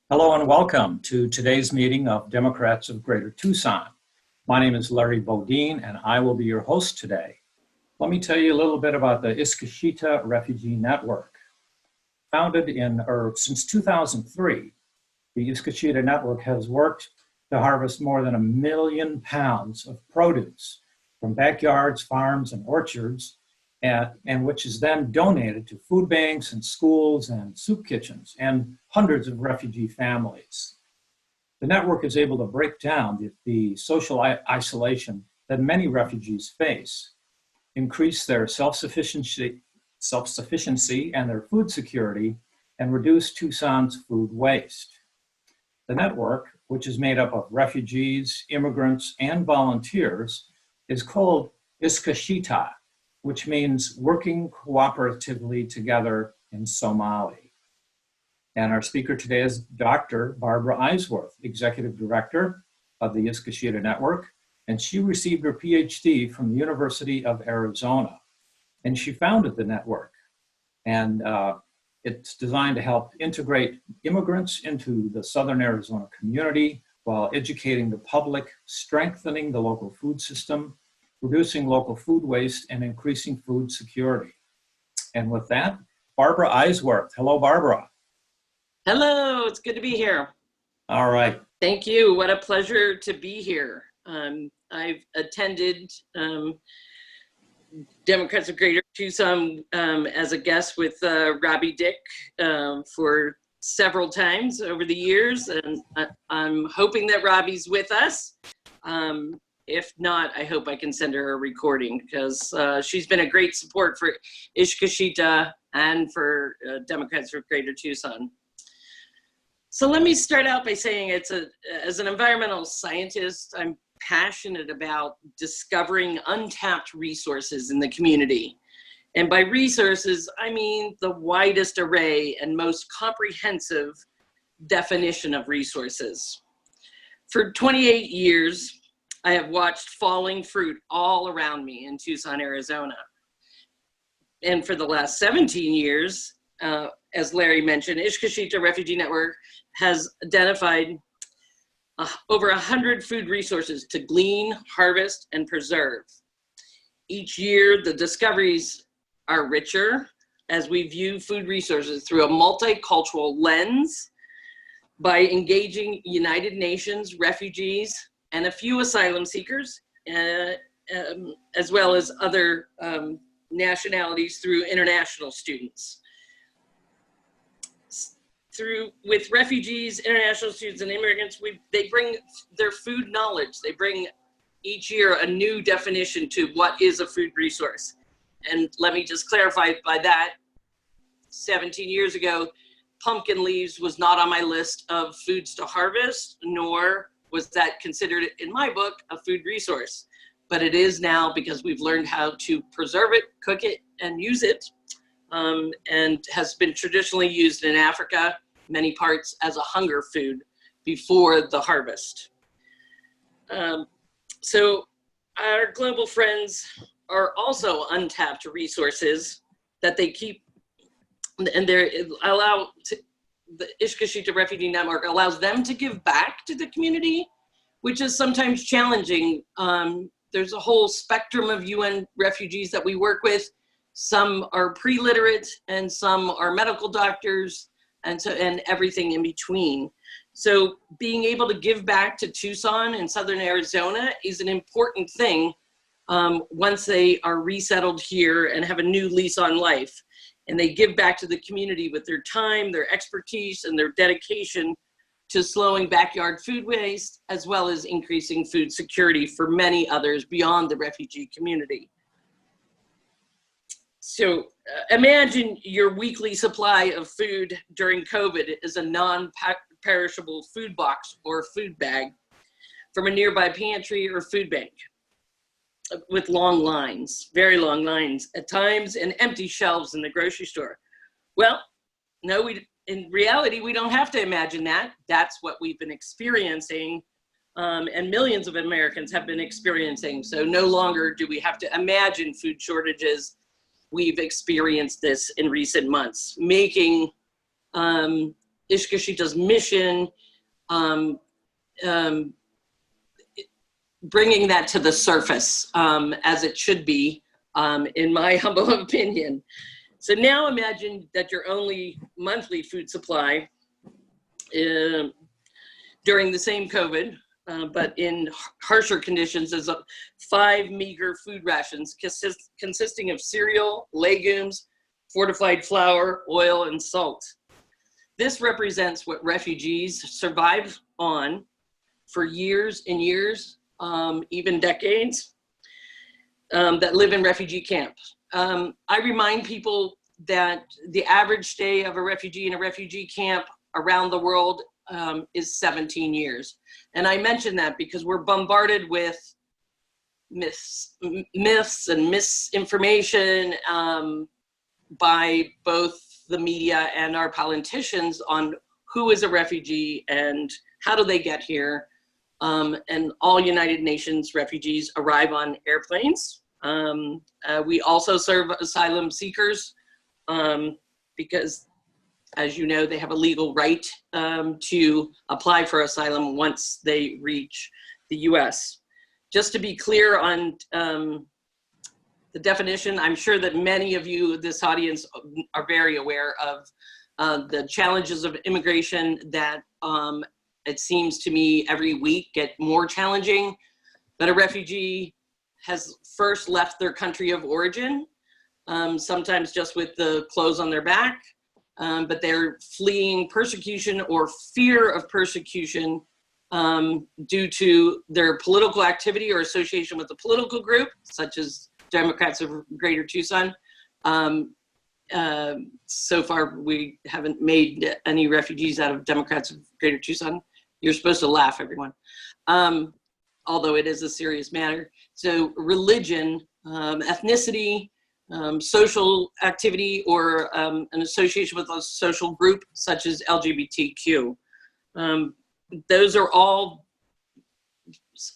Hello and welcome to today's meeting of Democrats of Greater Tucson. My name is Larry Bodine and I will be your host today. Let me tell you a little bit about the Iskashitaa Refugee Network. Founded since 2003, the Iskashita Network has worked to harvest more than 1 million pounds of produce from backyards, farms, and orchards, and which is then donated to food banks and schools and soup kitchens and hundreds of refugee families. The network is able to break down the social isolation that many refugees face, increase their self-sufficiency and their food security, and reduce Tucson's food waste. The network, which is made up of refugees, immigrants, and volunteers, is called Iskashita, which means working cooperatively together in Somali. And our speaker today is Dr. Barbara Eisworth, Executive Director of the Iskashita Network, and she received her Ph.D. from the University of Arizona. And she founded the network, and it's designed to help integrate immigrants into the Southern Arizona community while educating the public, strengthening the local food system, reducing local food waste, and increasing food security. And with that, Barbara Eisworth. Hello, Barbara. Hello, it's good to be here. All right. Thank you. What a pleasure to be here. I've attended Democrats of Greater Tucson as a guest with Robbie Dick for several times over the years, and I'm hoping that Robbie's with us. If not, I hope I can send her a recording because she's been a great support for Iskashita and for Democrats of Greater Tucson. So let me start out by saying as an environmental scientist, I'm passionate about discovering untapped resources in the community. And by resources, I mean the widest array and most comprehensive definition of resources. For 28 years, I have watched falling fruit all around me in Tucson, Arizona. And for the last 17 years, as Larry mentioned, Iskashitaa Refugee Network has identified over 100 food resources to glean, harvest, and preserve. Each year, the discoveries are richer as we view food resources through a multicultural lens by engaging United Nations refugees and a few asylum seekers, as well as other nationalities through international students. With refugees, international students, and immigrants, they bring their food knowledge. They bring each year a new definition to what is a food resource. And let me just clarify by that, 17 years ago, pumpkin leaves was not on my list of foods to harvest, nor was that considered, in my book, a food resource. But it is now because we've learned how to preserve it, cook it, and use it, and has been traditionally used in Africa, many parts, as a hunger food before the harvest. So our global friends are also untapped resources that they keep, and the Iskashitaa Refugee Network allows them to give back to the community, which is sometimes challenging. There's a whole spectrum of UN refugees that we work with. Some are pre-literate and some are medical doctors and everything in between. So being able to give back to Tucson and Southern Arizona is an important thing once they are resettled here and have a new lease on life. And they give back to the community with their time, their expertise, and their dedication to slowing backyard food waste, as well as increasing food security for many others beyond the refugee community. So imagine your weekly supply of food during COVID is a non-perishable food box or food bag from a nearby pantry or food bank with long lines, very long lines at times, and empty shelves in the grocery store. Well, no, in reality, we don't have to imagine that. That's what we've been experiencing, and millions of Americans have been experiencing. So no longer do we have to imagine food shortages. We've experienced this in recent months, making Iskashita's mission, bringing that to the surface as it should be, in my humble opinion. So now imagine that your only monthly food supply during the same COVID, but in harsher conditions, is 5 meager food rations consisting of cereal, legumes, fortified flour, oil, and salt. This represents what refugees survive on for years and years, even decades, that live in refugee camps. I remind people that the average stay of a refugee in a refugee camp around the world is 17 years. And I mention that because we're bombarded with myths and misinformation by both the media and our politicians on who is a refugee and how do they get here. And all United Nations refugees arrive on airplanes. We also serve asylum seekers because, as you know, they have a legal right to apply for asylum once they reach the US. Just to be clear on the definition, I'm sure that many of you, this audience, are very aware of the challenges of immigration that it seems to me every week get more challenging. But a refugee has first left their country of origin, sometimes just with the clothes on their back, but they're fleeing persecution or fear of persecution due to their political activity or association with a political group, such as Democrats of Greater Tucson. So far, we haven't made any refugees out of Democrats of Greater Tucson. You're supposed to laugh, everyone, although it is a serious matter. So religion, ethnicity, social activity, or an association with a social group such as LGBTQ. Those are all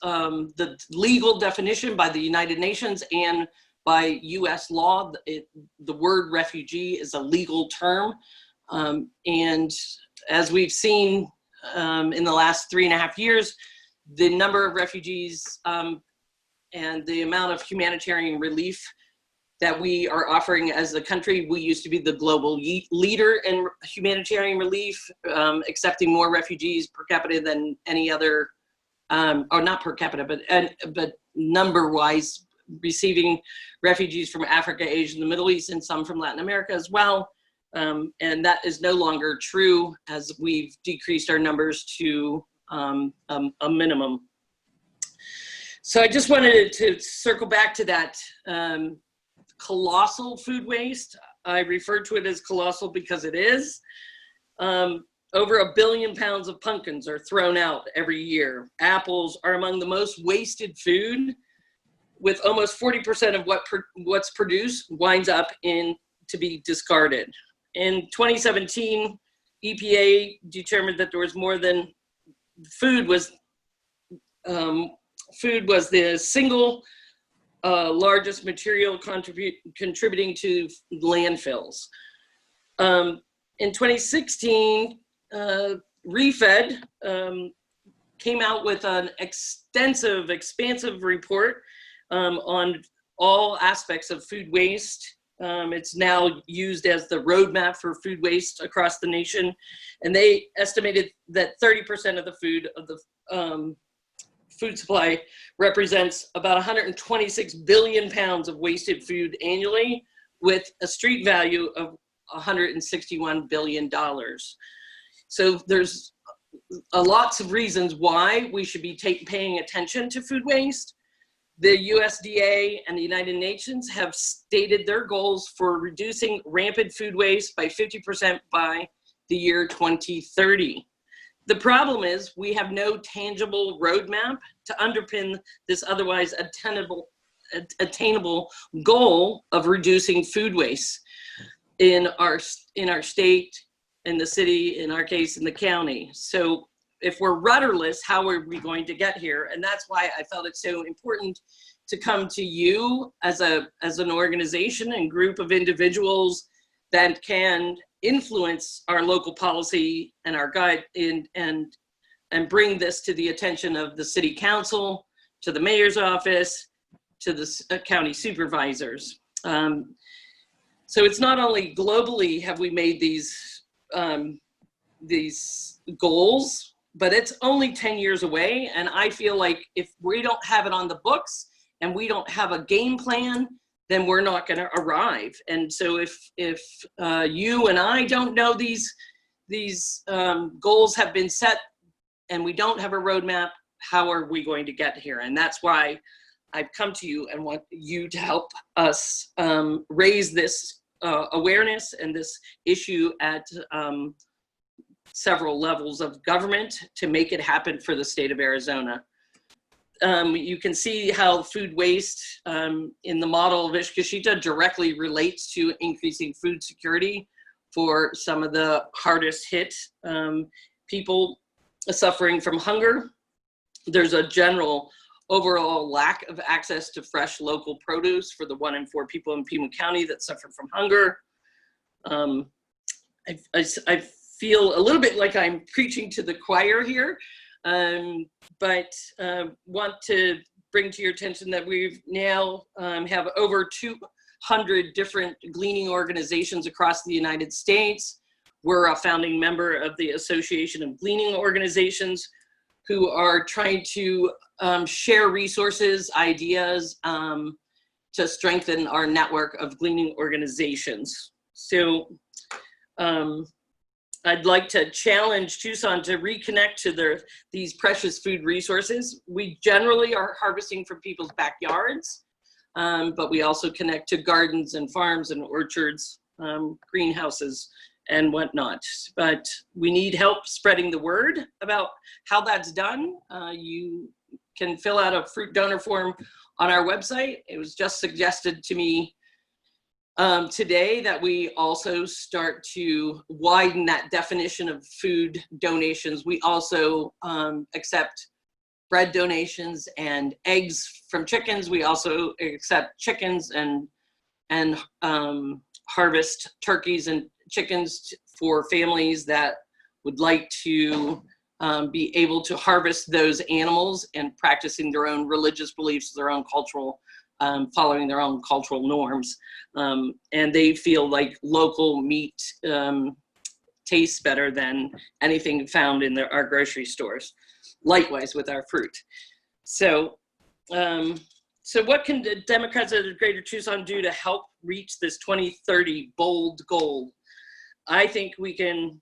the legal definition by the United Nations and by US law. The word refugee is a legal term. And as we've seen in the last 3.5 years, the number of refugees and the amount of humanitarian relief that we are offering as a country. We used to be the global leader in humanitarian relief, accepting more refugees per capita than any other, or not per capita, but number-wise, receiving refugees from Africa, Asia, and the Middle East, and some from Latin America as well. And that is no longer true as we've decreased our numbers to a minimum. So I just wanted to circle back to that colossal food waste. I refer to it as colossal because it is. Over 1 billion pounds of pumpkins are thrown out every year. Apples are among the most wasted food, with almost 40% of what's produced winds up to be discarded. In 2017, EPA determined that there was more than food was the single largest material contributing to landfills. In 2016, ReFed came out with an expansive report on all aspects of food waste. It's now used as the roadmap for food waste across the nation. And they estimated that 30% of the food supply represents about 126 billion pounds of wasted food annually, with a street value of $161 billion. So there's lots of reasons why we should be paying attention to food waste. The USDA and the United Nations have stated their goals for reducing rampant food waste by 50% by the year 2030. The problem is we have no tangible roadmap to underpin this otherwise attainable goal of reducing food waste in our state, in the city, in our case, in the county. So if we're rudderless, how are we going to get here? And that's why I felt it's so important to come to you as an organization and group of individuals that can influence our local policy and our guide and bring this to the attention of the city council, to the mayor's office, to the county supervisors. So it's not only globally have we made these goals, but it's only 10 years away. And I feel like if we don't have it on the books and we don't have a game plan, then we're not going to arrive. And so if you and I don't know these goals have been set and we don't have a roadmap, how are we going to get here? And that's why I've come to you and want you to help us raise this awareness and this issue at several levels of government to make it happen for the state of Arizona. You can see how food waste in the model of Iskashita directly relates to increasing food security for some of the hardest hit people suffering from hunger. There's a general overall lack of access to fresh local produce for the 1 in 4 people in Pima County that suffer from hunger. I feel a little bit like I'm preaching to the choir here, but want to bring to your attention that we've now have over 200 different gleaning organizations across the United States. We're a founding member of the Association of Gleaning Organizations, who are trying to share resources, ideas to strengthen our network of gleaning organizations. So I'd like to challenge Tucson to reconnect to these precious food resources. We generally are harvesting from people's backyards, but we also connect to gardens and farms and orchards, greenhouses, and whatnot. But we need help spreading the word about how that's done. You can fill out a fruit donor form on our website. It was just suggested to me today that we also start to widen that definition of food donations. We also accept bread donations and eggs from chickens. We also accept chickens and harvest turkeys and chickens for families that would like to be able to harvest those animals and practicing their own religious beliefs, their own cultural, following their own cultural norms. And they feel like local meat tastes better than anything found in our grocery stores. Likewise with our fruit. So, so what can the Democrats of the Greater Tucson do to help reach this 2030 bold goal? I think we can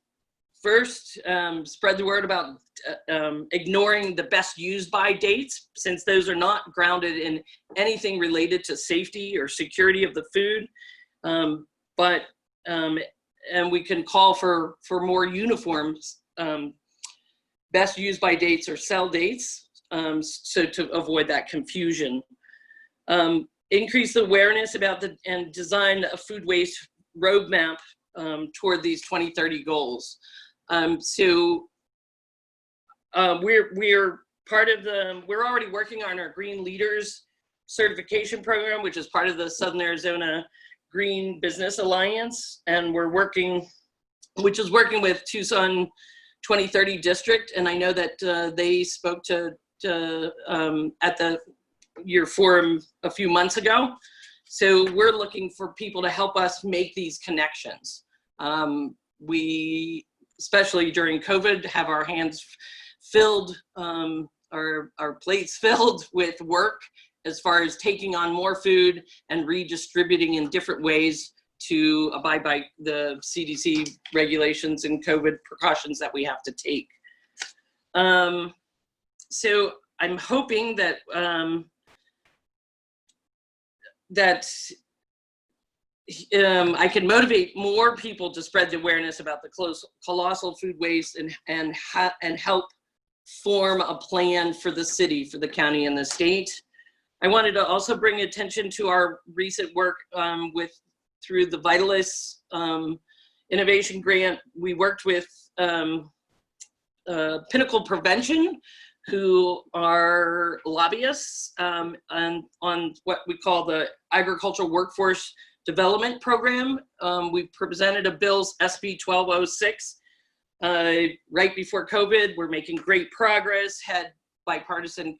first spread the word about ignoring the best used by dates, since those are not grounded in anything related to safety or security of the food. And we can call for more uniform best used by dates or sell dates, so to avoid that confusion. Increase awareness about and design a food waste roadmap toward these 2030 goals. We're part of we're already working on our Green Leaders certification program, which is part of the Southern Arizona Green Business Alliance. And we're working with Tucson 2030 District. And I know that they spoke to at your forum a few months ago. So we're looking for people to help us make these connections. We, especially during COVID, have our hands filled, our plates filled with work as far as taking on more food and redistributing in different ways to abide by the CDC regulations and COVID precautions that we have to take. So I'm hoping that I can motivate more people to spread the awareness about the colossal food waste and help form a plan for the city, for the county, and the state. I wanted to also bring attention to our recent work through the Vitalis Innovation Grant. We worked with Pinnacle Prevention, who are lobbyists on what we call the agricultural workforce development program. We presented a bill, SB 1206, right before COVID. We're making great progress, had bipartisan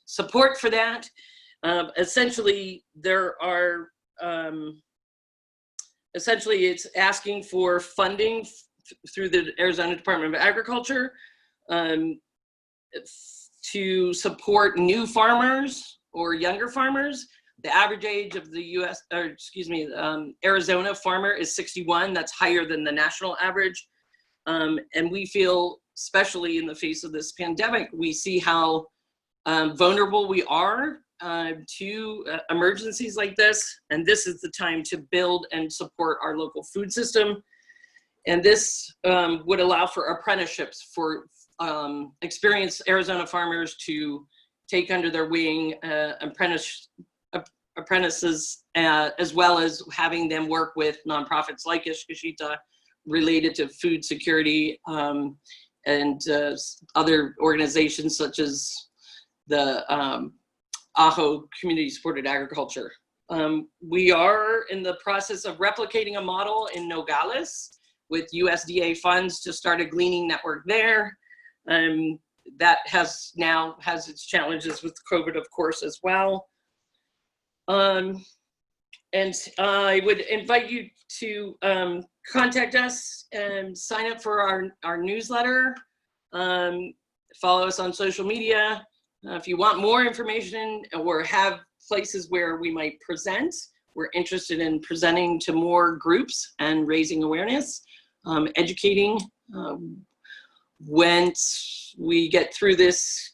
support for that. Essentially, it's asking for funding through the Arizona Department of Agriculture to support new farmers or younger farmers. The average age of the Arizona farmer is 61. That's higher than the national average. And we feel, especially in the face of this pandemic, we see how vulnerable we are to emergencies like this. And this is the time to build and support our local food system. And this would allow for apprenticeships for experienced Arizona farmers to take under their wing apprentices, as well as having them work with nonprofits like Iskashita related to food security, and other organizations such as the Ajo Community Supported Agriculture. We are in the process of replicating a model in Nogales with USDA funds to start a gleaning network there. That has its challenges with COVID, of course, as well. And I would invite you to contact us and sign up for our newsletter. Follow us on social media. If you want more information or have places where we might present, we're interested in presenting to more groups and raising awareness, educating. Once we get through this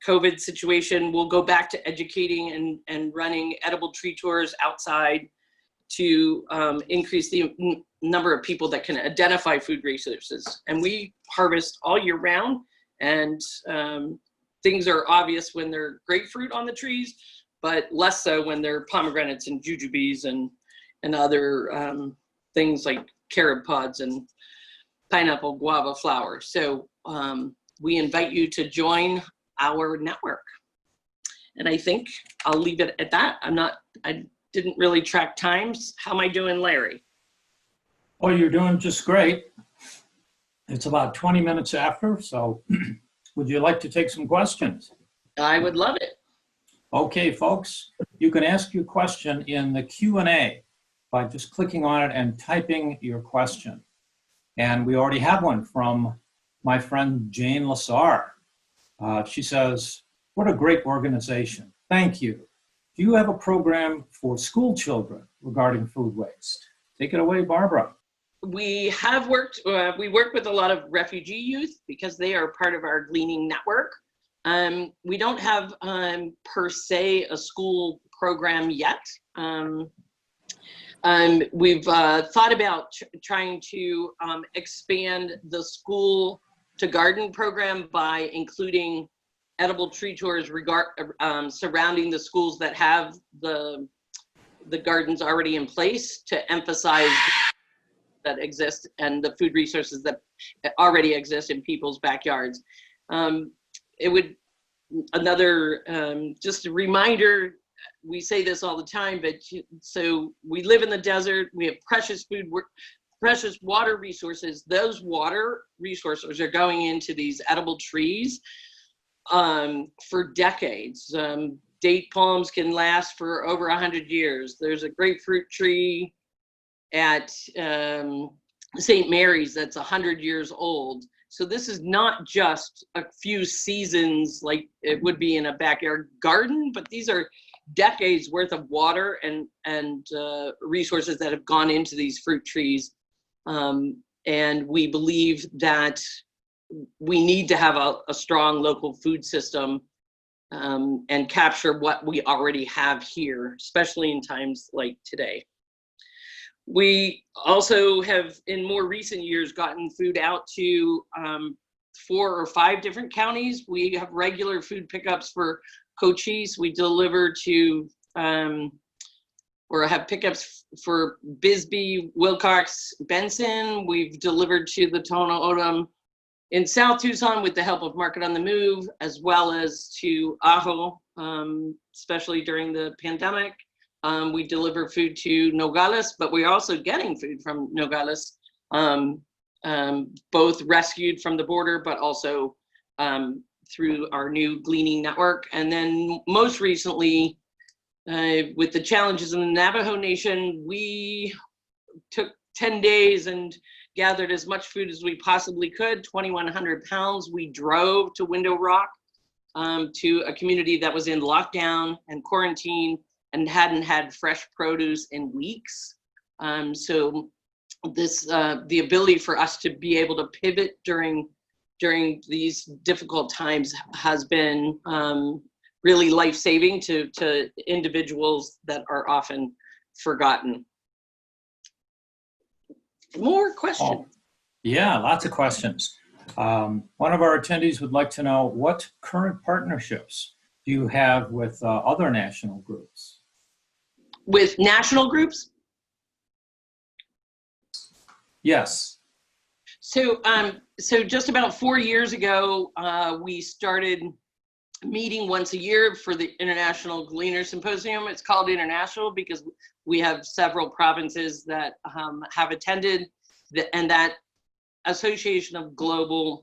COVID situation, we'll go back to educating and running edible tree tours outside to increase the number of people that can identify food resources. And we harvest all year round, and things are obvious when they're grapefruit on the trees, but less so when they're pomegranates and jujubes and other things like carob pods and pineapple guava flower. So we invite you to join our network. And I think I'll leave it at that. I didn't really track times. How am I doing, Larry? Oh, you're doing just great. It's about 20 minutes after, so would you like to take some questions? I would love it. Okay, folks, you can ask your question in the Q&A by just clicking on it and typing your question. And we already have one from my friend Jane Lassar. She says, what a great organization. Thank you. Do you have a program for school children regarding food waste? Take it away, Barbara. We have worked, we work with a lot of refugee youth because they are part of our gleaning network. We don't have per se a school program yet. We've thought about trying to expand the school to garden program by including edible tree tours surrounding the schools that have the gardens already in place to emphasize that exist and the food resources that already exist in people's backyards. It would, just a reminder, we say this all the time, but so we live in the desert, we have precious water resources. Those water resources are going into these edible trees for decades. Date palms can last for over 100 years. There's a grapefruit tree at St. Mary's that's 100 years old. So this is not just a few seasons like it would be in a backyard garden, but these are decades worth of water and resources that have gone into these fruit trees. And we believe that we need to have a strong local food system and capture what we already have here, especially in times like today. We also have, in more recent years, gotten food out to 4 or 5 different counties. We have regular food pickups for Cochise. We deliver to, or have pickups for Bisbee, Wilcox, Benson. We've delivered to the Tohono O'odham in South Tucson with the help of Market on the Move, as well as to Ajo especially during the pandemic. We deliver food to Nogales, but we're also getting food from Nogales, both rescued from the border, but also through our new gleaning network. And then most recently, with the challenges in the Navajo Nation, we took 10 days and gathered as much food as we possibly could, 2,100 pounds. We drove to Window Rock, to a community that was in lockdown and quarantine and hadn't had fresh produce in weeks. So this, the ability for us to be able to pivot during these difficult times has been really life-saving to individuals that are often forgotten. More questions? Oh, yeah, lots of questions. One of our attendees would like to know, what current partnerships do you have with other national groups? With national groups? Yes. So, so just about 4 years ago, we started meeting once a year for the International Gleaner Symposium. It's called International because we have several provinces that have attended, and that Association of Gleaning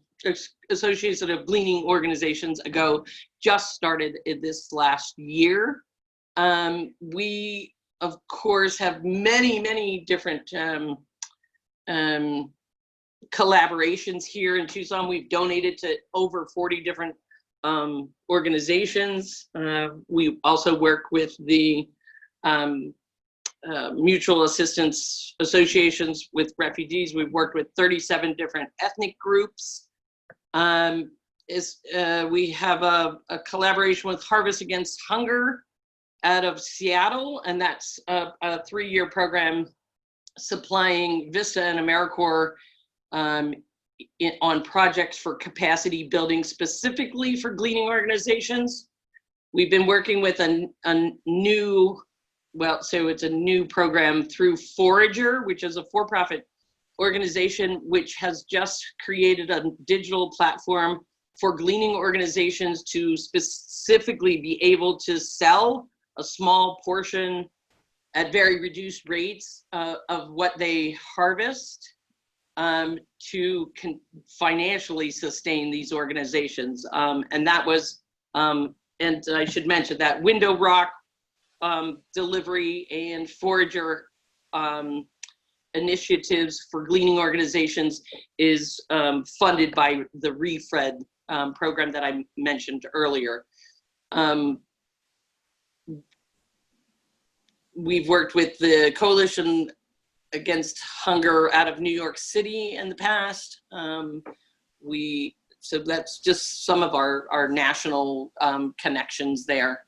Organizations ago just started in this last year. We, of course, have many different collaborations here in Tucson. We've donated to over 40 different organizations. We also work with the mutual assistance associations with refugees. We've worked with 37 different ethnic groups. We have a collaboration with Harvest Against Hunger out of Seattle, and that's a 3-year program supplying Vista and AmeriCorps on projects for capacity building specifically for gleaning organizations. We've been working with a new, so it's a new program through Forager, which is a for-profit organization which has just created a digital platform for gleaning organizations to specifically be able to sell a small portion at very reduced rates of what they harvest to financially sustain these organizations. And that was, and I should mention that Window Rock delivery and Forager initiatives for gleaning organizations is funded by the ReFred program that I mentioned earlier. We've worked with the Coalition Against Hunger out of New York City in the past. So that's just some of our national connections there.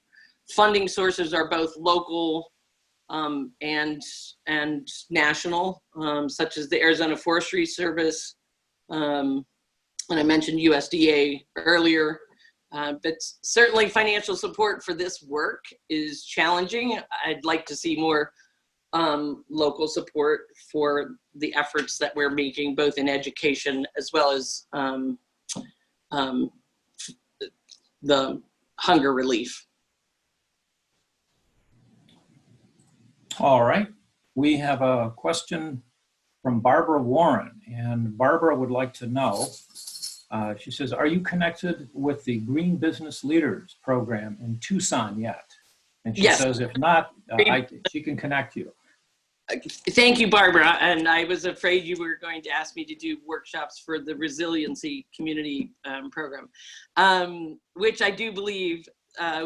Funding sources are both local and national, such as the Arizona Forestry Service, and I mentioned USDA earlier. But certainly financial support for this work is challenging. I'd like to see more local support for the efforts that we're making, both in education as well as the hunger relief. All right. We have a question from Barbara Warren, and Barbara would like to know, she says, are you connected with the Green Business Leaders program in Tucson yet? And she Yes. says, if not, she can connect you. Thank you, Barbara. And I was afraid you were going to ask me to do workshops for the Resiliency Community Program, which I do believe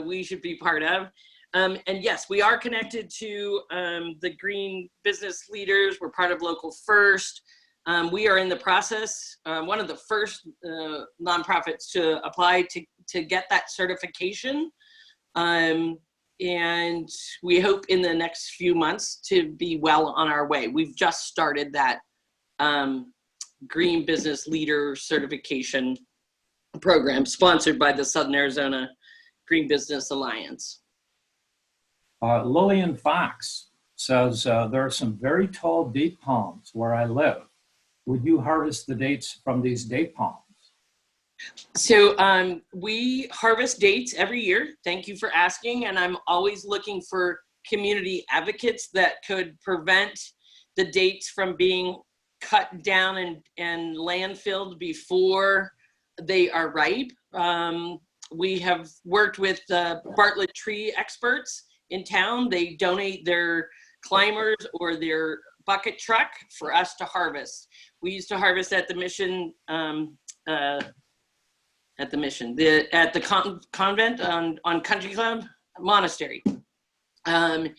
we should be part of. And yes, we are connected to the Green Business Leaders. We're part of Local First. We are in the process, one of the first nonprofits to apply to get that certification. And we hope in the next few months to be well on our way. We've just started that Green Business Leader certification program sponsored by the Southern Arizona Green Business Alliance. Lillian Fox says, there are some very tall date palms where I live. Would you harvest the dates from these date palms? So we harvest dates every year. Thank you for asking. And I'm always looking for community advocates that could prevent the dates from being cut down and landfilled before they are ripe. We have worked with Bartlett tree experts in town. They donate their climbers or their bucket truck for us to harvest. We used to harvest at the mission, at the convent on Country Club Monastery. And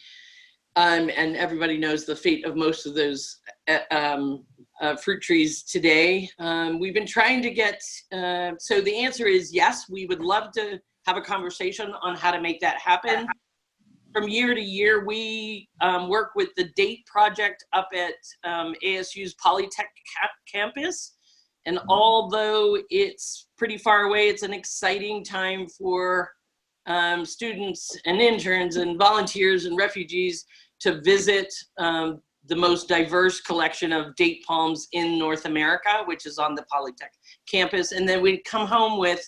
everybody knows the fate of most of those fruit trees today. We've been trying to get, so the answer is yes, we would love to have a conversation on how to make that happen. From year to year, we work with the Date Project up at ASU's Polytech campus. And although it's pretty far away, it's an exciting time for students and interns and volunteers and refugees to visit the most diverse collection of date palms in North America, which is on the Polytech campus. And then we'd come home with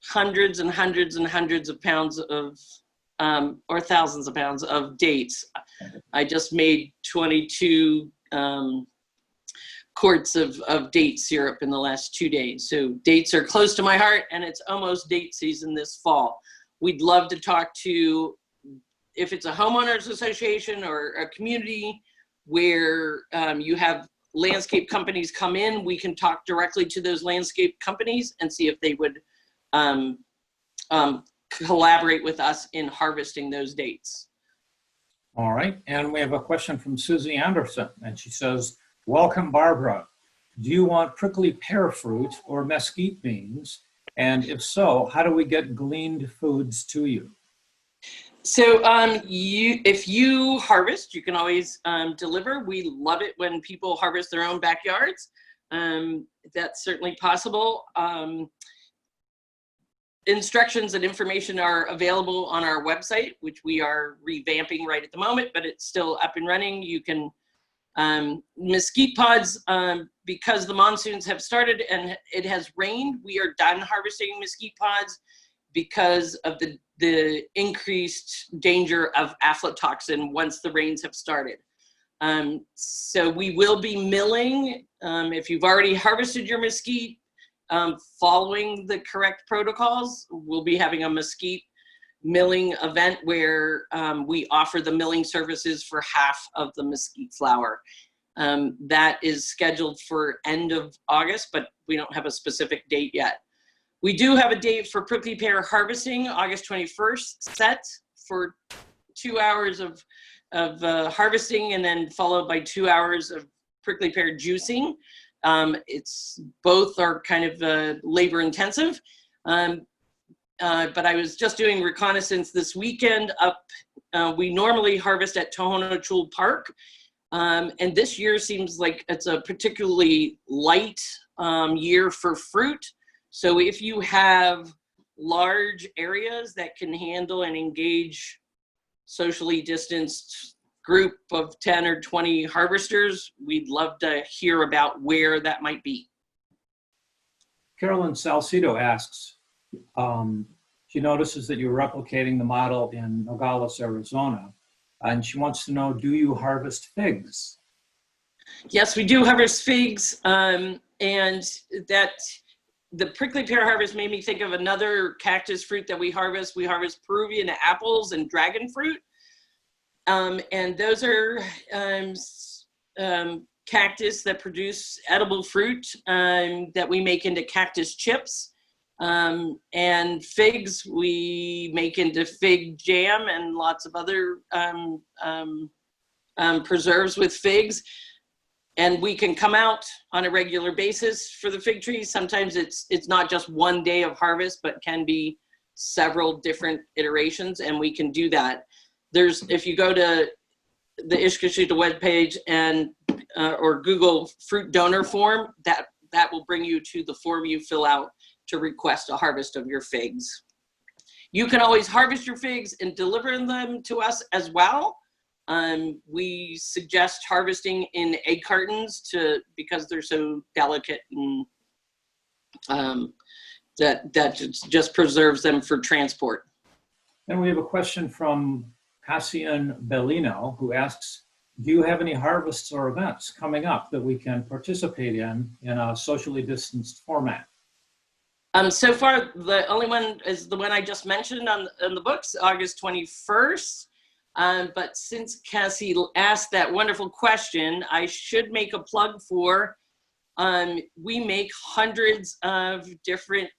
hundreds and hundreds and hundreds of pounds of, or thousands of pounds of dates. I just made 22 quarts of date syrup in the last 2 days. So dates are close to my heart, and it's almost date season this fall. We'd love to talk to, if it's a homeowners association or a community where you have landscape companies come in, we can talk directly to those landscape companies and see if they would collaborate with us in harvesting those dates. All right, and we have a question from Susie Anderson, and she says, welcome, Barbara. Do you want prickly pear fruit or mesquite beans? And if so, how do we get gleaned foods to you? So if you harvest, you can always deliver. We love it when people harvest their own backyards. That's certainly possible. Instructions and information are available on our website, which we are revamping right at the moment, but it's still up and running. You can mesquite pods, because the monsoons have started and it has rained, we are done harvesting mesquite pods because of the increased danger of aflatoxin once the rains have started. So we will be milling, if you've already harvested your mesquite, following the correct protocols, we'll be having a mesquite milling event where we offer the milling services for half of the mesquite flour. That is scheduled for end of August, but we don't have a specific date yet. We do have a date for prickly pear harvesting, August 21st, set for 2 hours of harvesting and then followed by 2 hours of prickly pear juicing. It's both are kind of labor intensive. But I was just doing reconnaissance this weekend up, we normally harvest at Tohono Chul Park. And this year seems like it's a particularly light year for fruit. So if you have large areas that can handle and engage socially distanced group of 10 or 20 harvesters, we'd love to hear about where that might be. Carolyn Salcido asks, she notices that you're replicating the model in Nogales, Arizona, and she wants to know, do you harvest figs? Yes, we do harvest figs, and that the prickly pear harvest made me think of another cactus fruit that we harvest. We harvest Peruvian apples and dragon fruit, and those are cactus that produce edible fruit that we make into cactus chips. And figs we make into fig jam and lots of other preserves with figs. And we can come out on a regular basis for the fig trees. Sometimes it's not just one day of harvest, but can be several different iterations, and we can do that. If you go to the Iskashita webpage and or Google fruit donor form, that will bring you to the form you fill out to request a harvest of your figs. You can always harvest your figs and deliver them to us as well. We suggest harvesting in egg cartons because they're so delicate and that just preserves them for transport. And we have a question from Cassian Bellino, who asks, do you have any harvests or events coming up that we can participate in a socially distanced format? So far, the only one is the one I just mentioned on the books, August 21st. But since Cassie asked that wonderful question, I should make a plug for, we make hundreds of different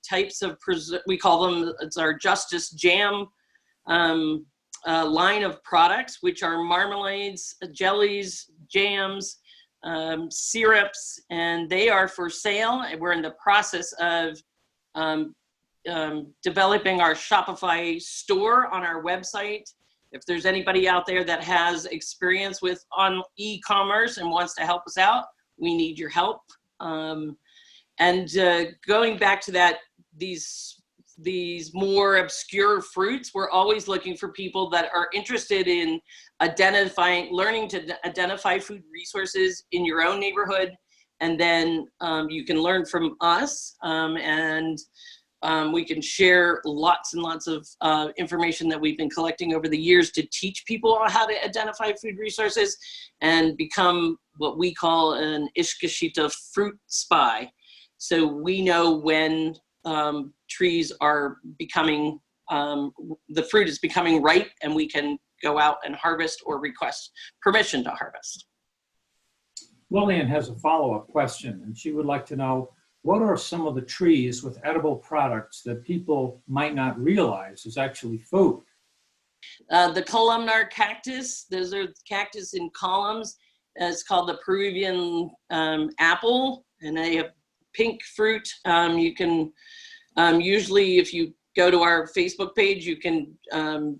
types of, we call them, it's our Justice Jam line of products, which are marmalades, jellies, jams, syrups, and they are for sale. And we're in the process of developing our Shopify store on our website. If there's anybody out there that has experience with on e-commerce and wants to help us out, we need your help. And going back to that, these more obscure fruits, we're always looking for people that are interested in learning to identify food resources in your own neighborhood. And then you can learn from us, and we can share lots and lots of information that we've been collecting over the years to teach people how to identify food resources and become what we call an Iskashita fruit spy. So we know when trees are becoming, the fruit is becoming ripe, and we can go out and harvest or request permission to harvest. Lillian has a follow-up question, and she would like to know, what are some of the trees with edible products that people might not realize is actually food? The columnar cactus, those are cactus in columns. It's called the Peruvian apple, and they have pink fruit. You can usually, if you go to our Facebook page, you can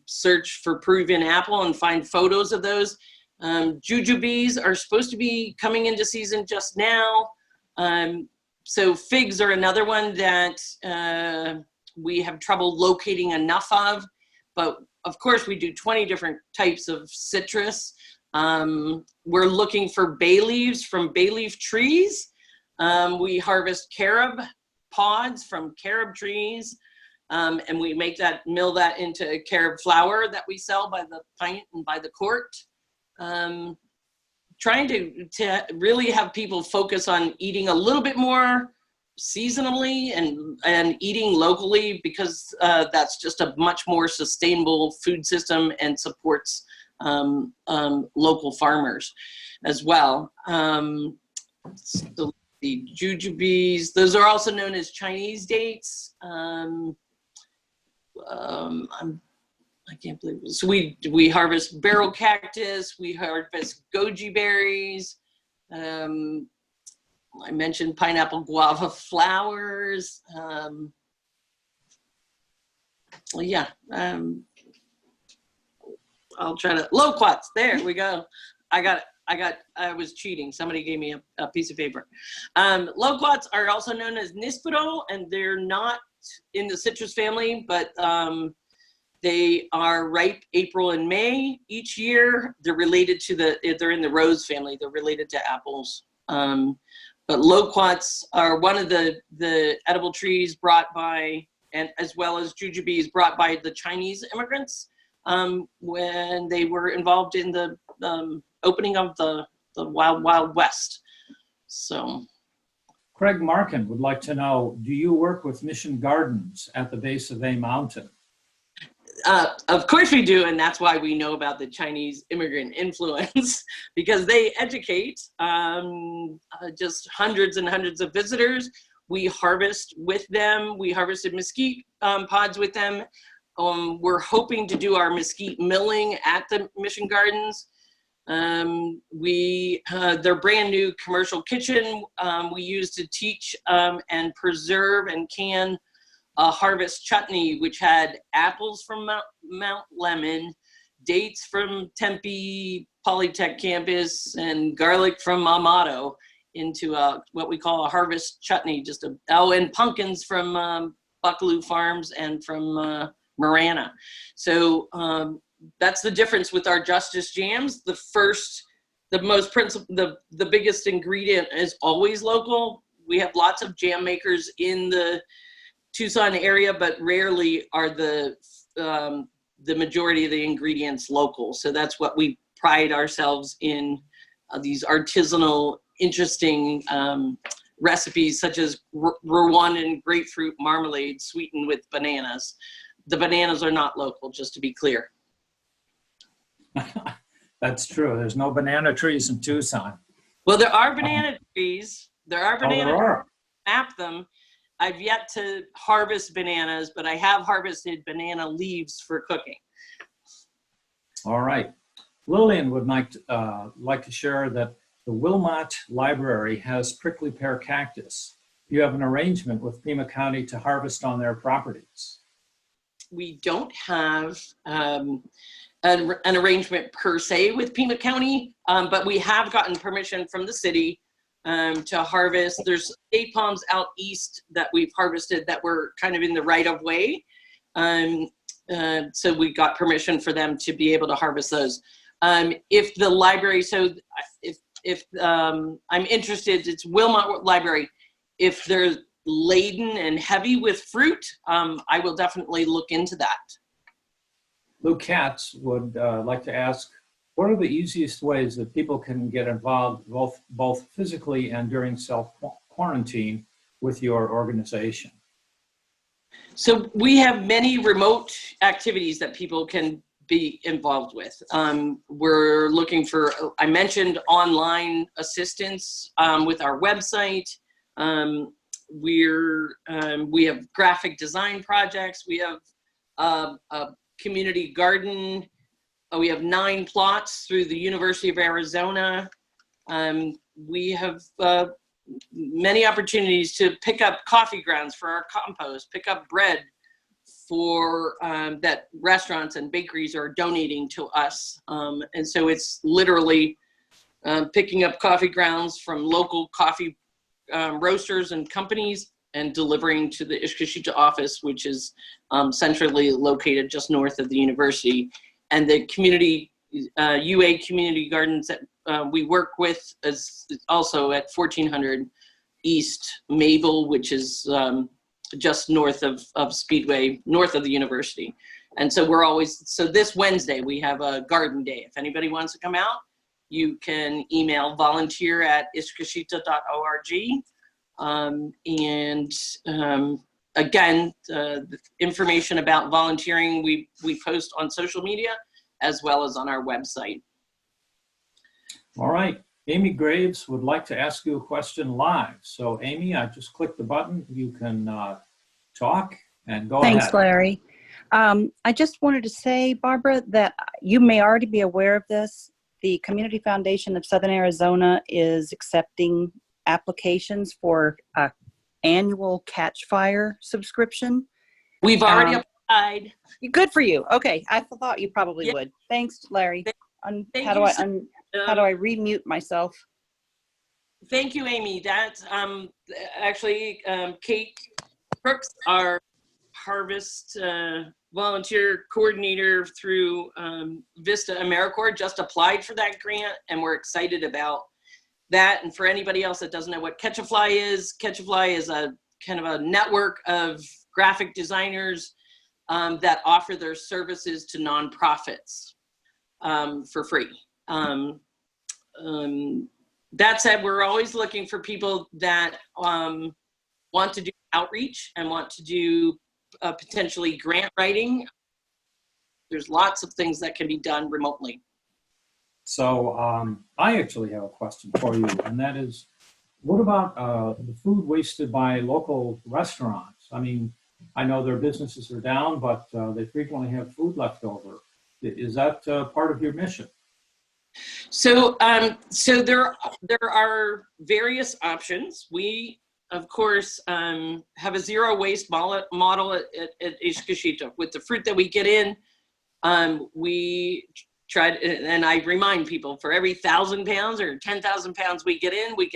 search for Peruvian apple and find photos of those. Jujubes are supposed to be coming into season just now. So figs are another one that we have trouble locating enough of, but of course we do 20 different types of citrus. We're looking for bay leaves from bay leaf trees. We harvest carob pods from carob trees, and we mill that into carob flour that we sell by the pint and by the quart. Trying to really have people focus on eating a little bit more seasonally and eating locally, because that's just a much more sustainable food system and supports local farmers as well. So the jujubes, those are also known as Chinese dates. I can't believe it. So we harvest barrel cactus, we harvest goji berries. I mentioned pineapple guava flowers. I'll try to, loquats, there we go. I was cheating. Somebody gave me a piece of paper. Loquats are also known as nispero, and they're not in the citrus family, but they are ripe April and May each year. They're related to they're in the rose family. They're related to apples. But loquats are one of the edible trees brought by, and as well as jujubes brought by the Chinese immigrants when they were involved in the opening of the Wild Wild West. So. Craig Markin would like to know, do you work with Mission Gardens at the base of a mountain? Of course we do, and that's why we know about the Chinese immigrant influence, because they educate just hundreds and hundreds of visitors. We harvest with them. We harvested mesquite pods with them. We're hoping to do our mesquite milling at the Mission Gardens. Their brand new commercial kitchen we use to teach and preserve and can harvest chutney, which had apples from Mount Lemmon, dates from Tempe Polytech campus, and garlic from Amato into what we call a harvest chutney. And pumpkins from Buckaloo Farms and from Marana. So that's the difference with our Justice Jams. The biggest ingredient is always local. we have lots of jam makers in the Tucson area, but rarely are the majority of the ingredients local. So that's what we pride ourselves in, these artisanal, interesting recipes such as Rwandan grapefruit marmalade sweetened with bananas. The bananas are not local, just to be clear. That's true. There's no banana trees in Tucson. Well, there are banana trees. There are banana trees. Map them. I've yet to harvest bananas, but I have harvested banana leaves for cooking. All right. Lillian would like to share that the Wilmot Library has prickly pear cactus. You have an arrangement with Pima County to harvest on their properties. We don't have an arrangement per se with Pima County, but we have gotten permission from the city to harvest. There's state palms out east that we've harvested that were kind of in the right of way. So we got permission for them to be able to harvest those. If the library, so if I'm interested, it's Wilmot Library. If they're laden and heavy with fruit, I will definitely look into that. Lou Katz would like to ask, what are the easiest ways that people can get involved both physically and during self-quarantine with your organization? So we have many remote activities that people can be involved with. We're looking for, I mentioned online assistance with our website. We have graphic design projects. We have a community garden. We have 9 plots through the University of Arizona. We have many opportunities to pick up coffee grounds for our compost, pick up bread for that restaurants and bakeries are donating to us. And so it's literally picking up coffee grounds from local coffee roasters and companies and delivering to the Iskashita office, which is centrally located just north of the university. And the community, UA community gardens that we work with is also at 1400 East Mabel, which is just north of Speedway, north of the university. And so we're always, so this Wednesday we have a garden day. If anybody wants to come out, you can email volunteer@iskashita.org. Again, the information about volunteering, we post on social media as well as on our website. All right. Amy Graves would like to ask you a question live. So Amy, I just click the button. You can talk and go ahead. Thanks, Larry. I just wanted to say, Barbara, that you may already be aware of this. The Community Foundation of Southern Arizona is accepting applications for an annual Catch Fire subscription. We've already applied. Good for you. Okay, I thought you probably would. Thanks, Larry. How do I remute myself? Thank you, Amy. That's actually Kate Crooks, our harvest volunteer coordinator through Vista AmeriCorps, just applied for that grant, and we're excited about that. And for anybody else that doesn't know what Catch-a-Fly is a kind of a network of graphic designers that offer their services to nonprofits for free. That said, we're always looking for people that want to do outreach and want to do potentially grant writing. There's lots of things that can be done remotely. So I actually have a question for you, and that is, what about the food wasted by local restaurants? I mean, I know their businesses are down, but they frequently have food left over. Is that part of your mission? So, there are various options. We, of course, have a zero waste model at Iskashita. With the fruit that we get in, we try to, and I remind people, for every 1,000 pounds or 10,000 pounds we get in, we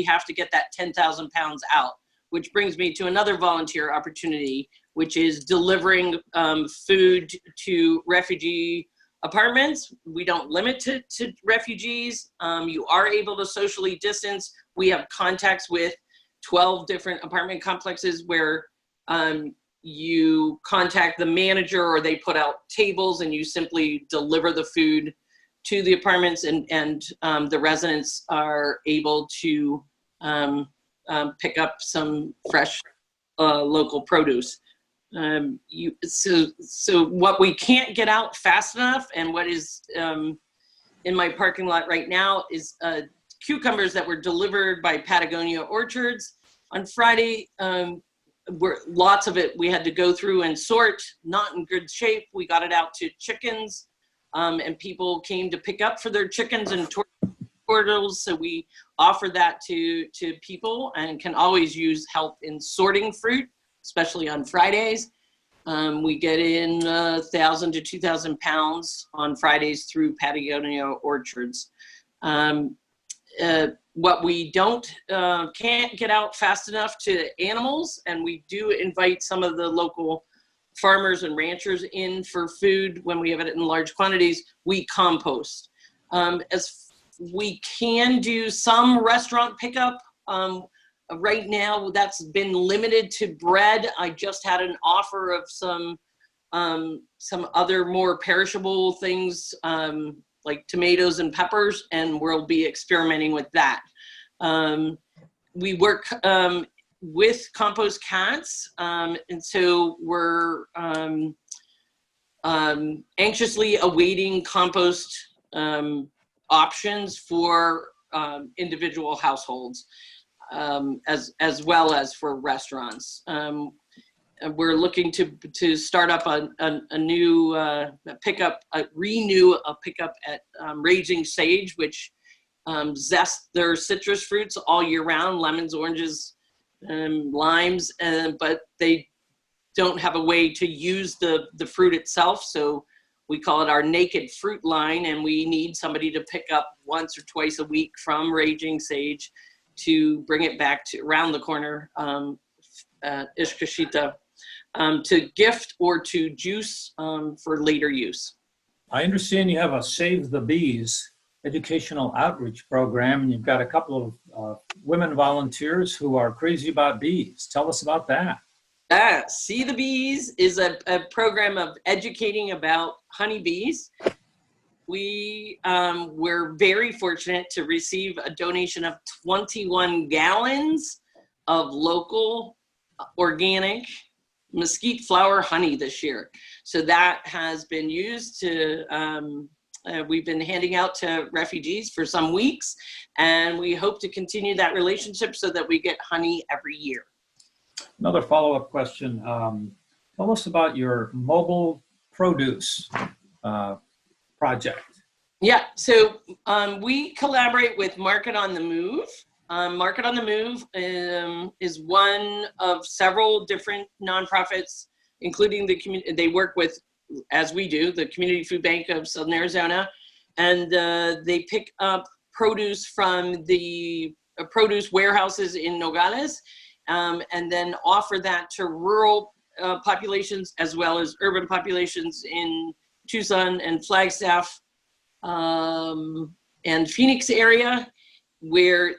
have to get that 10,000 pounds out. Which brings me to another volunteer opportunity, which is delivering food to refugee apartments. We don't limit it to refugees. You are able to socially distance. We have contacts with 12 different apartment complexes where you contact the manager or they put out tables and you simply deliver the food to the apartments, and the residents are able to pick up some fresh local produce. So what we can't get out fast enough, and what is in my parking lot right now, is cucumbers that were delivered by Patagonia Orchards. On Friday, lots of it we had to go through and sort, not in good shape. We got it out to chickens, and people came to pick up for their chickens and turtles. So we offer that to people, and can always use help in sorting fruit, especially on Fridays. We get in 1,000 to 2,000 pounds on Fridays through Patagonia Orchards. What we can't get out fast enough to animals, and we do invite some of the local farmers and ranchers in for food when we have it in large quantities, we compost. As we can do some restaurant pickup. Right now, that's been limited to bread. I just had an offer of some other more perishable things, like tomatoes and peppers, and we'll be experimenting with that. We work with Compost Cats, and so we're anxiously awaiting compost options for individual households, as well as for restaurants. We're looking to start up a new renew a pickup at Raging Sage, which zest their citrus fruits all year round, lemons, oranges, limes, but they don't have a way to use the fruit itself. So we call it our naked fruit line, and we need somebody to pick up once or twice a week from Raging Sage to bring it back to around the corner, Iskashita, to gift or to juice for later use. I understand you have a Save the Bees educational outreach program, and you've got a couple of women volunteers who are crazy about bees. Tell us about that. See the Bees is a program of educating about honeybees. We're very fortunate to receive a donation of 21 gallons of local organic mesquite flower honey this year. So that has been used to, we've been handing out to refugees for some weeks, and we hope to continue that relationship so that we get honey every year. Another follow-up question. Tell us about your mobile produce project. Yeah, so we collaborate with Market on the Move. Market on the Move is one of several different nonprofits, including the community. They work with, as we do, the Community Food Bank of Southern Arizona, and they pick up produce from the produce warehouses in Nogales, and then offer that to rural populations as well as urban populations in Tucson and Flagstaff and Phoenix area, where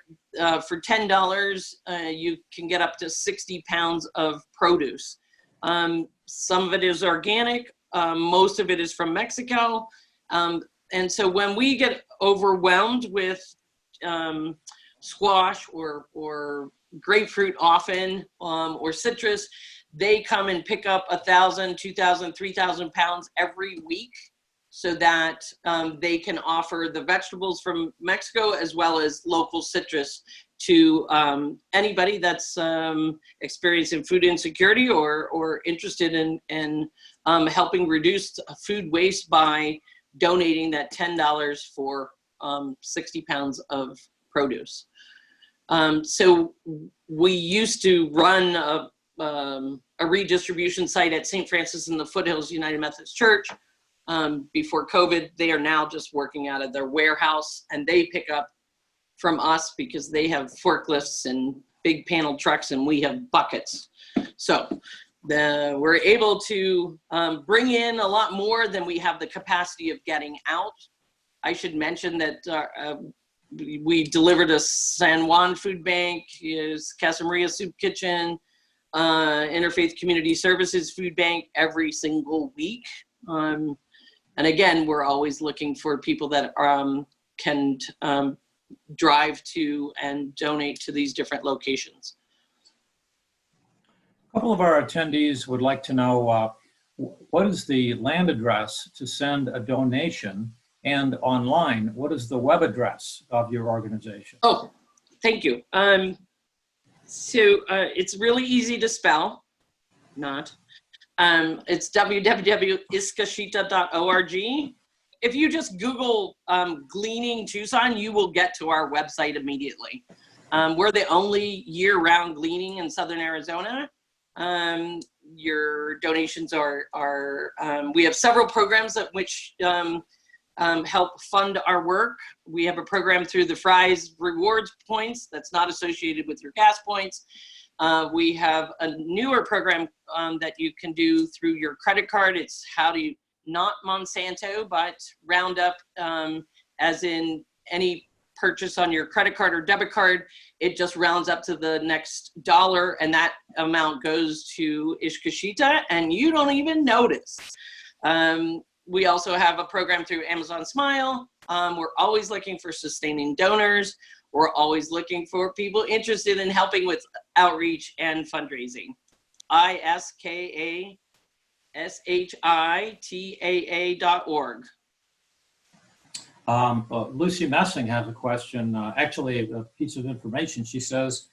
for $10 you can get up to 60 pounds of produce. Some of it is organic, most of it is from Mexico, and so when we get overwhelmed with squash or grapefruit often, or citrus, they come and pick up 1,000, 2,000, 3,000 pounds every week, so that they can offer the vegetables from Mexico as well as local citrus to anybody that's experiencing food insecurity or interested in helping reduce food waste by donating that $10 for 60 pounds of produce. So we used to run a redistribution site at St. Francis in the Foothills United Methodist Church. Before COVID, they are now just working out of their warehouse, and they pick up from us because they have forklifts and big panel trucks, and we have buckets. So we're able to bring in a lot more than we have the capacity of getting out. I should mention that we deliver to San Juan Food Bank, is Casa Maria Soup Kitchen, Interfaith Community Services Food Bank every single week. And again, we're always looking for people that can drive to and donate to these different locations. A couple of our attendees would like to know what is the land address to send a donation, and online, what is the web address of your organization? Oh, thank you. It's really easy to spell, not. It's www.iskashita.org. If you just Google Gleaning Tucson, you will get to our website immediately. We're the only year-round gleaning in Southern Arizona. Your donations are we have several programs at which help fund our work. We have a program through the Fry's Rewards Points that's not associated with your gas points. We have a newer program that you can do through your credit card. It's how do you, not Monsanto, but Roundup, as in any purchase on your credit card or debit card, it just rounds up to the next dollar, and that amount goes to Iskashita, and you don't even notice. We also have a program through Amazon Smile. We're always looking for sustaining donors. We're always looking for people interested in helping with outreach and fundraising. iskashitaa.org. Lucy Messing has a question, actually a piece of information. She says,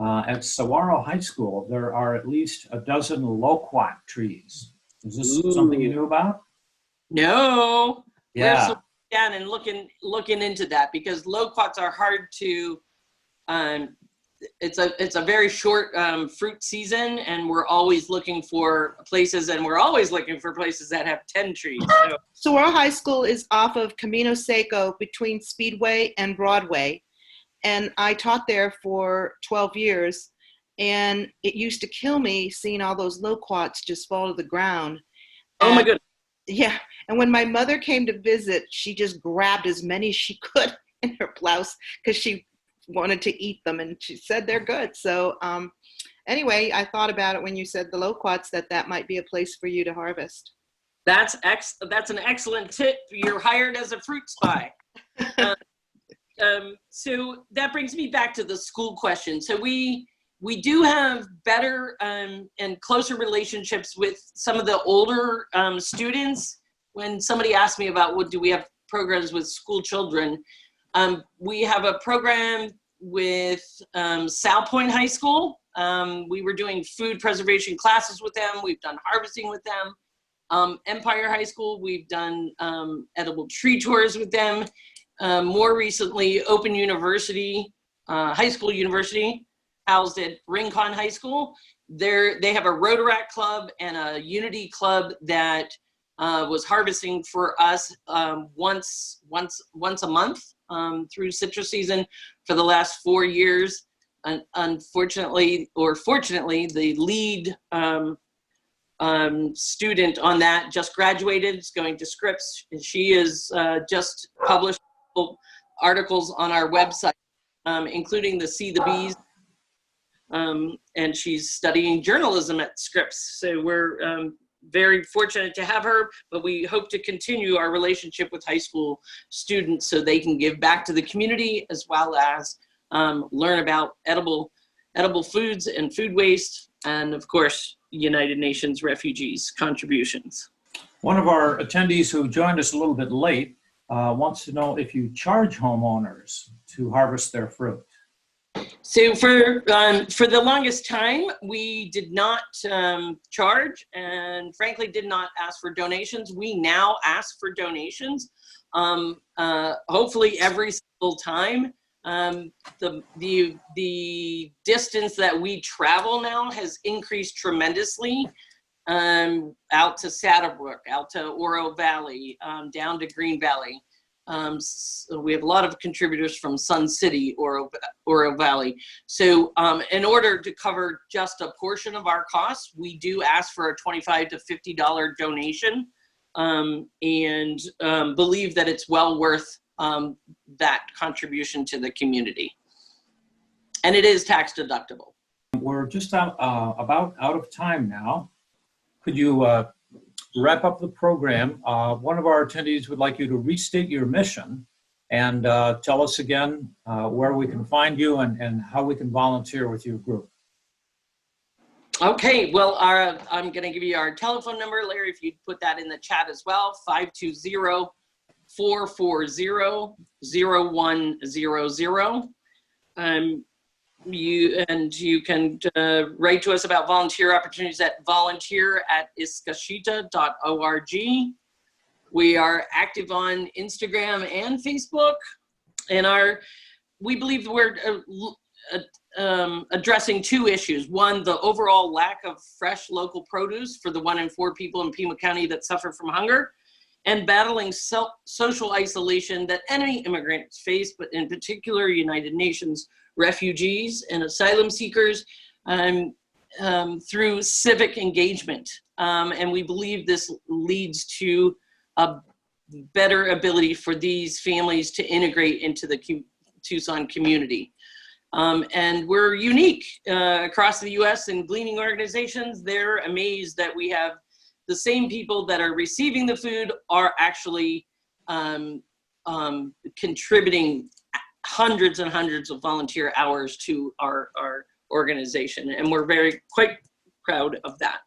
at Saguaro High School, there are at least a dozen loquat trees. Is this something you knew about? No. Yeah. We're down and looking into that, because loquats are hard to, it's a very short fruit season, and we're always looking for places, that have 10 trees. So. Saguaro High School is off of Camino Seco between Speedway and Broadway. And I taught there for 12 years. And it used to kill me seeing all those loquats just fall to the ground. Oh my goodness. Yeah. And when my mother came to visit, she just grabbed as many as she could in her blouse because she wanted to eat them. And she said they're good. So anyway, I thought about it when you said the loquats, that might be a place for you to harvest. That's an excellent tip. You're hired as a fruit spy. So that brings me back to the school question. So we do have better and closer relationships with some of the older students. When somebody asked me about do we have programs with school children, we have a program with South Point High School. We were doing food preservation classes with them. We've done harvesting with them. Empire High School, we've done edible tree tours with them. More recently, Open University, High School University, housed at Rincon High School. They have a Rotaract Club and a Unity Club that was harvesting for us once a month through citrus season for the last 4 years. Unfortunately, or fortunately, the lead student on that just graduated. Is going to Scripps. She is just published articles on our website, including the See the Bees, and she's studying journalism at Scripps. So we're very fortunate to have her, but we hope to continue our relationship with high school students so they can give back to the community, as well as learn about edible foods and food waste, and of course, United Nations refugees contributions. One of our attendees who joined us a little bit late wants to know if you charge homeowners to harvest their fruit. So for the longest time, we did not charge, and frankly did not ask for donations. We now ask for donations, hopefully every single time. The distance that we travel now has increased tremendously, out to Saddlebrook, out to Oro Valley, down to Green Valley. So we have a lot of contributors from Sun City, Oro Valley. So in order to cover just a portion of our costs, we do ask for a $25 to $50 donation, and believe that it's well worth that contribution to the community. And it is tax deductible. We're just about out of time now. Could you wrap up the program? One of our attendees would like you to restate your mission and tell us again where we can find you and how we can volunteer with your group. Okay, well, I'm going to give you our telephone number, Larry, if you'd put that in the chat as well, 520-440-0100. You can write to us about volunteer opportunities at volunteer@iskashita.org. We are active on Instagram and Facebook, and we believe we're addressing two issues. One, the overall lack of fresh local produce for the 1 in 4 people in Pima County that suffer from hunger, and battling social isolation that any immigrants face, but in particular United Nations refugees and asylum seekers, through civic engagement. And we believe this leads to a better ability for these families to integrate into the Tucson community. And we're unique across the US in gleaning organizations. They're amazed that we have the same people that are receiving the food are actually contributing hundreds and hundreds of volunteer hours to our organization. And we're quite proud of that.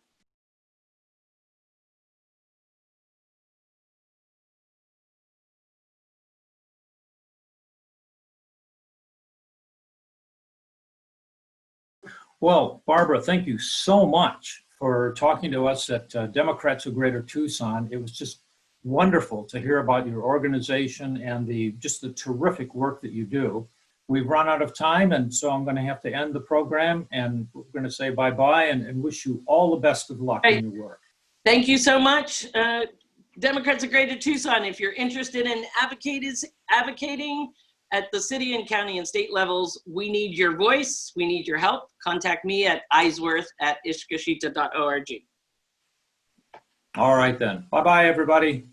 Well, Barbara, thank you so much for talking to us at Democrats of Greater Tucson. It was just wonderful to hear about your organization and just the terrific work that you do. We've run out of time, and so I'm going to have to end the program, and we're going to say bye-bye and wish you all the best of luck in your work. Thank you so much. Democrats of Greater Tucson, if you're interested in advocating at the city and county and state levels, we need your voice. We need your help. Contact me at Eisworth@iskashita.org. All right then. Bye-bye, everybody.